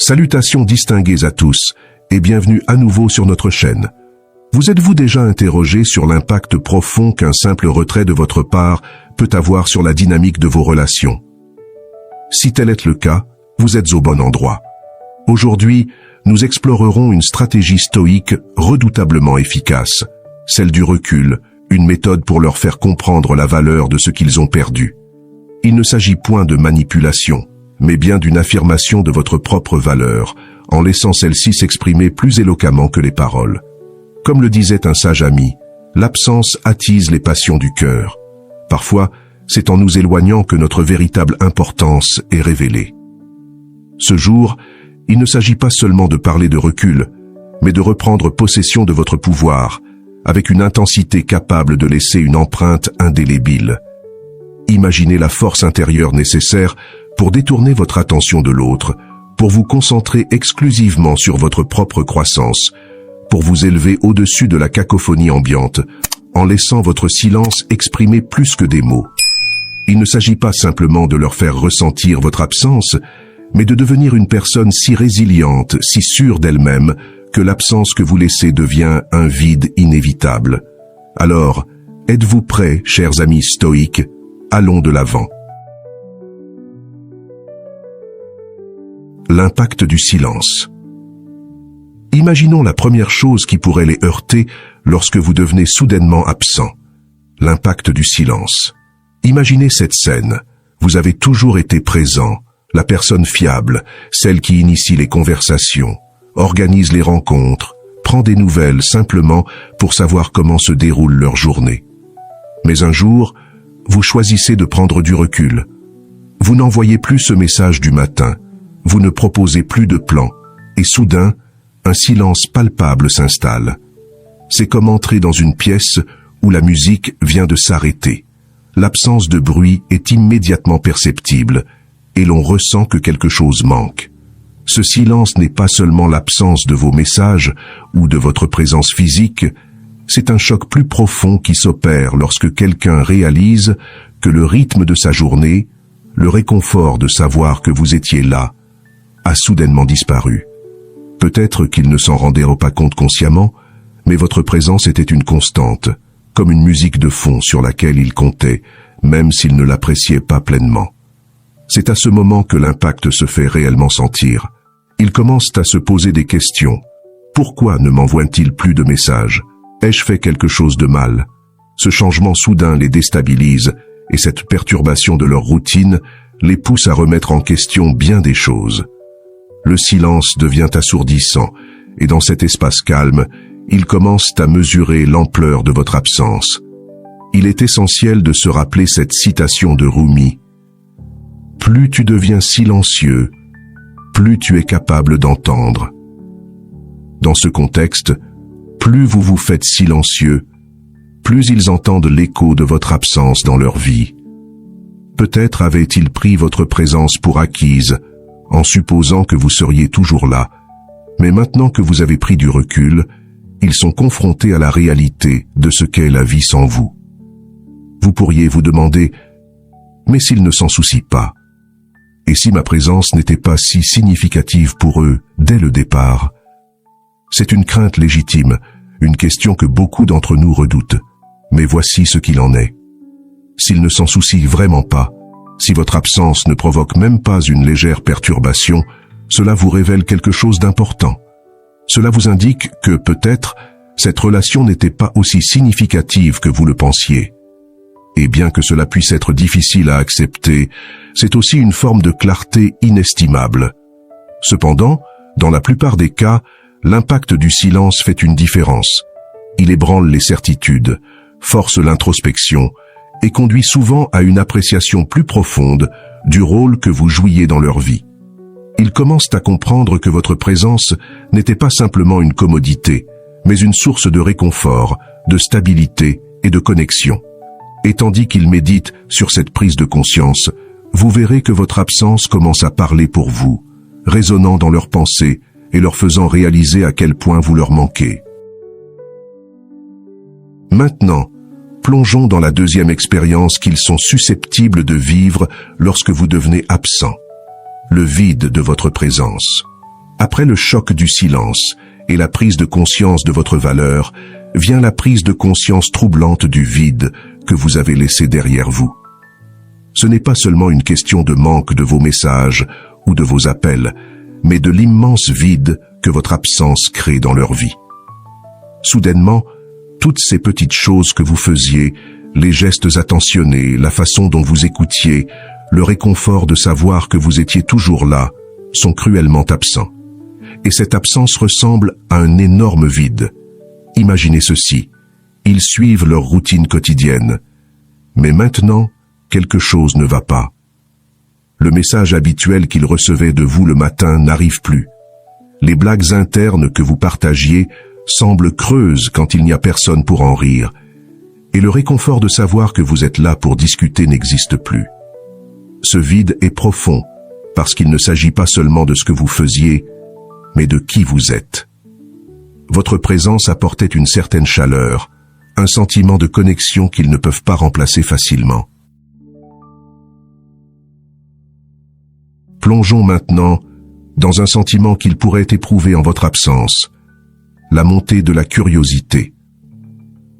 Salutations distinguées à tous et bienvenue à nouveau sur notre chaîne. Vous êtes-vous déjà interrogé sur l'impact profond qu'un simple retrait de votre part peut avoir sur la dynamique de vos relations? Si tel est le cas, vous êtes au bon endroit. Aujourd'hui, nous explorerons une stratégie stoïque redoutablement efficace, celle du recul, une méthode pour leur faire comprendre la valeur de ce qu'ils ont perdu. Il ne s'agit point de manipulation, mais bien d'une affirmation de votre propre valeur, en laissant celle-ci s'exprimer plus éloquemment que les paroles. Comme le disait un sage ami, l'absence attise les passions du cœur. Parfois, c'est en nous éloignant que notre véritable importance est révélée. Ce jour, il ne s'agit pas seulement de parler de recul, mais de reprendre possession de votre pouvoir, avec une intensité capable de laisser une empreinte indélébile. Imaginez la force intérieure nécessaire pour détourner votre attention de l'autre, pour vous concentrer exclusivement sur votre propre croissance, pour vous élever au-dessus de la cacophonie ambiante, en laissant votre silence exprimer plus que des mots. Il ne s'agit pas simplement de leur faire ressentir votre absence, mais de devenir une personne si résiliente, si sûre d'elle-même, que l'absence que vous laissez devient un vide inévitable. Alors, êtes-vous prêts, chers amis stoïques? Allons de l'avant. L'impact du silence. Imaginons la première chose qui pourrait les heurter lorsque vous devenez soudainement absent. L'impact du silence. Imaginez cette scène. Vous avez toujours été présent, la personne fiable, celle qui initie les conversations, organise les rencontres, prend des nouvelles simplement pour savoir comment se déroule leur journée. Mais un jour, vous choisissez de prendre du recul. Vous n'envoyez plus ce message du matin. Vous ne proposez plus de plan, et soudain, un silence palpable s'installe. C'est comme entrer dans une pièce où la musique vient de s'arrêter. L'absence de bruit est immédiatement perceptible, et l'on ressent que quelque chose manque. Ce silence n'est pas seulement l'absence de vos messages ou de votre présence physique, c'est un choc plus profond qui s'opère lorsque quelqu'un réalise que le rythme de sa journée, le réconfort de savoir que vous étiez là, a soudainement disparu. Peut-être qu'il ne s'en rendait pas compte consciemment, mais votre présence était une constante, comme une musique de fond sur laquelle il comptait, même s'il ne l'appréciait pas pleinement. C'est à ce moment que l'impact se fait réellement sentir. Ils commencent à se poser des questions. Pourquoi ne m'envoient-ils plus de messages? Ai-je fait quelque chose de mal? Ce changement soudain les déstabilise, et cette perturbation de leur routine les pousse à remettre en question bien des choses. Le silence devient assourdissant, et dans cet espace calme, ils commencent à mesurer l'ampleur de votre absence. Il est essentiel de se rappeler cette citation de Rumi. « Plus tu deviens silencieux, plus tu es capable d'entendre. » Dans ce contexte, plus vous vous faites silencieux, plus ils entendent l'écho de votre absence dans leur vie. Peut-être avaient-ils pris votre présence pour acquise, en supposant que vous seriez toujours là. Mais maintenant que vous avez pris du recul, ils sont confrontés à la réalité de ce qu'est la vie sans vous. Vous pourriez vous demander, mais s'ils ne s'en soucient pas? Et si ma présence n'était pas si significative pour eux dès le départ? C'est une crainte légitime, une question que beaucoup d'entre nous redoutent. Mais voici ce qu'il en est. S'ils ne s'en soucient vraiment pas, si votre absence ne provoque même pas une légère perturbation, cela vous révèle quelque chose d'important. Cela vous indique que, peut-être, cette relation n'était pas aussi significative que vous le pensiez. Et bien que cela puisse être difficile à accepter, c'est aussi une forme de clarté inestimable. Cependant, dans la plupart des cas, l'impact du silence fait une différence. Il ébranle les certitudes, force l'introspection, et conduit souvent à une appréciation plus profonde du rôle que vous jouiez dans leur vie. Ils commencent à comprendre que votre présence n'était pas simplement une commodité, mais une source de réconfort, de stabilité et de connexion. Et tandis qu'ils méditent sur cette prise de conscience, vous verrez que votre absence commence à parler pour vous, résonnant dans leurs pensées et leur faisant réaliser à quel point vous leur manquez. Maintenant, plongeons dans la deuxième expérience qu'ils sont susceptibles de vivre lorsque vous devenez absent. Le vide de votre présence. Après le choc du silence et la prise de conscience de votre valeur, vient la prise de conscience troublante du vide que vous avez laissé derrière vous. Ce n'est pas seulement une question de manque de vos messages ou de vos appels, mais de l'immense vide que votre absence crée dans leur vie. Soudainement, toutes ces petites choses que vous faisiez, les gestes attentionnés, la façon dont vous écoutiez, le réconfort de savoir que vous étiez toujours là, sont cruellement absents. Et cette absence ressemble à un énorme vide. Imaginez ceci, ils suivent leur routine quotidienne. Mais maintenant, quelque chose ne va pas. Le message habituel qu'ils recevaient de vous le matin n'arrive plus. Les blagues internes que vous partagiez semblent creuses quand il n'y a personne pour en rire. Et le réconfort de savoir que vous êtes là pour discuter n'existe plus. Ce vide est profond, parce qu'il ne s'agit pas seulement de ce que vous faisiez, mais de qui vous êtes. Votre présence apportait une certaine chaleur, un sentiment de connexion qu'ils ne peuvent pas remplacer facilement. Plongeons maintenant dans un sentiment qu'ils pourraient éprouver en votre absence, la montée de la curiosité.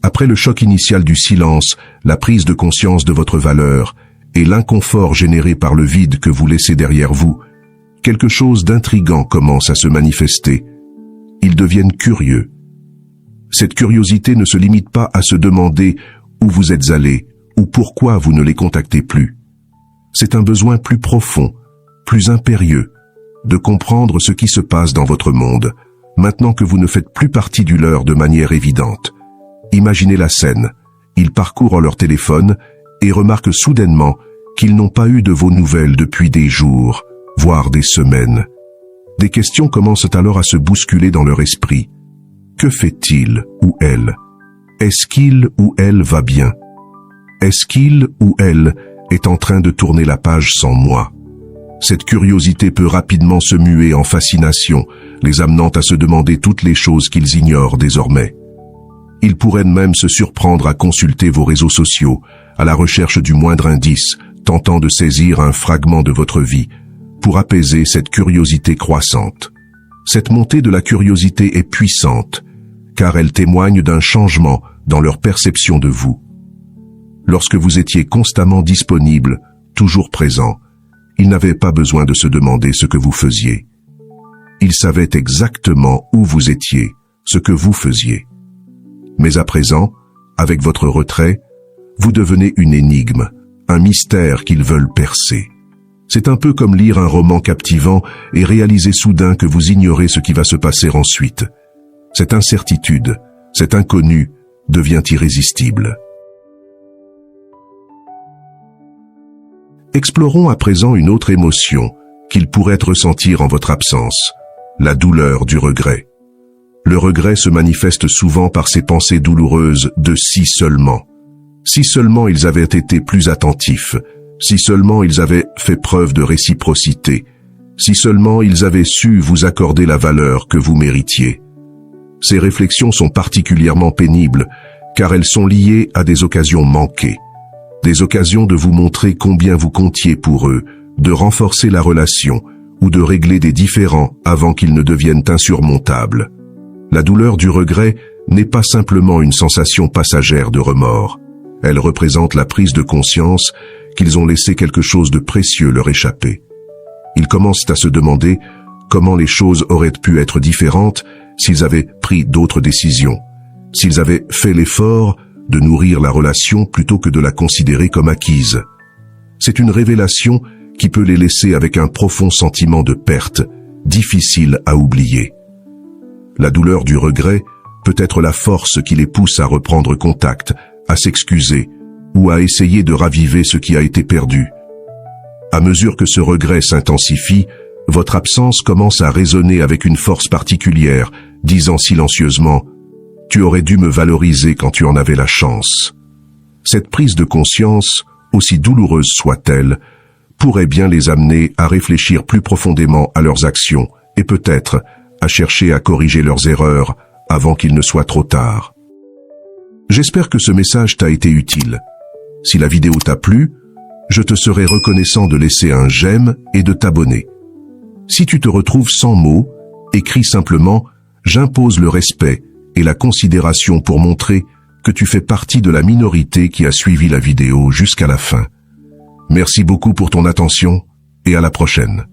Après le choc initial du silence, la prise de conscience de votre valeur et l'inconfort généré par le vide que vous laissez derrière vous, quelque chose d'intrigant commence à se manifester. Ils deviennent curieux. Cette curiosité ne se limite pas à se demander où vous êtes allé ou pourquoi vous ne les contactez plus. C'est un besoin plus profond, plus impérieux, de comprendre ce qui se passe dans votre monde, maintenant que vous ne faites plus partie du leur de manière évidente. Imaginez la scène. Ils parcourent leur téléphone et remarquent soudainement qu'ils n'ont pas eu de vos nouvelles depuis des jours, voire des semaines. Des questions commencent alors à se bousculer dans leur esprit. Que fait-il ou elle? Est-ce qu'il ou elle va bien? Est-ce qu'il ou elle est en train de tourner la page sans moi? Cette curiosité peut rapidement se muer en fascination, les amenant à se demander toutes les choses qu'ils ignorent désormais. Ils pourraient même se surprendre à consulter vos réseaux sociaux, à la recherche du moindre indice, tentant de saisir un fragment de votre vie, pour apaiser cette curiosité croissante. Cette montée de la curiosité est puissante, car elle témoigne d'un changement dans leur perception de vous. Lorsque vous étiez constamment disponible, toujours présent, ils n'avaient pas besoin de se demander ce que vous faisiez. Ils savaient exactement où vous étiez, ce que vous faisiez. Mais à présent, avec votre retrait, vous devenez une énigme, un mystère qu'ils veulent percer. C'est un peu comme lire un roman captivant et réaliser soudain que vous ignorez ce qui va se passer ensuite. Cette incertitude, cet inconnu, devient irrésistible. Explorons à présent une autre émotion qu'ils pourraient ressentir en votre absence, la douleur du regret. Le regret se manifeste souvent par ces pensées douloureuses de si seulement ils avaient été plus attentifs, si seulement ils avaient fait preuve de réciprocité, si seulement ils avaient su vous accorder la valeur que vous méritiez. Ces réflexions sont particulièrement pénibles, car elles sont liées à des occasions manquées, des occasions de vous montrer combien vous comptiez pour eux, de renforcer la relation ou de régler des différends avant qu'ils ne deviennent insurmontables. La douleur du regret n'est pas simplement une sensation passagère de remords. Elle représente la prise de conscience qu'ils ont laissé quelque chose de précieux leur échapper. Ils commencent à se demander comment les choses auraient pu être différentes s'ils avaient pris d'autres décisions, s'ils avaient fait l'effort de nourrir la relation plutôt que de la considérer comme acquise. C'est une révélation qui peut les laisser avec un profond sentiment de perte, difficile à oublier. La douleur du regret peut être la force qui les pousse à reprendre contact, à s'excuser ou à essayer de raviver ce qui a été perdu. À mesure que ce regret s'intensifie, votre absence commence à résonner avec une force particulière, disant silencieusement « Tu aurais dû me valoriser quand tu en avais la chance ». Cette prise de conscience, aussi douloureuse soit-elle, pourrait bien les amener à réfléchir plus profondément à leurs actions et peut-être à chercher à corriger leurs erreurs avant qu'il ne soit trop tard. J'espère que ce message t'a été utile. Si la vidéo t'a plu, je te serai reconnaissant de laisser un j'aime et de t'abonner. Si tu te retrouves sans mots écris simplement « J'impose le respect et la considération pour montrer que tu fais partie de la minorité qui a suivi la vidéo jusqu'à la fin. Merci beaucoup pour ton attention et à la prochaine.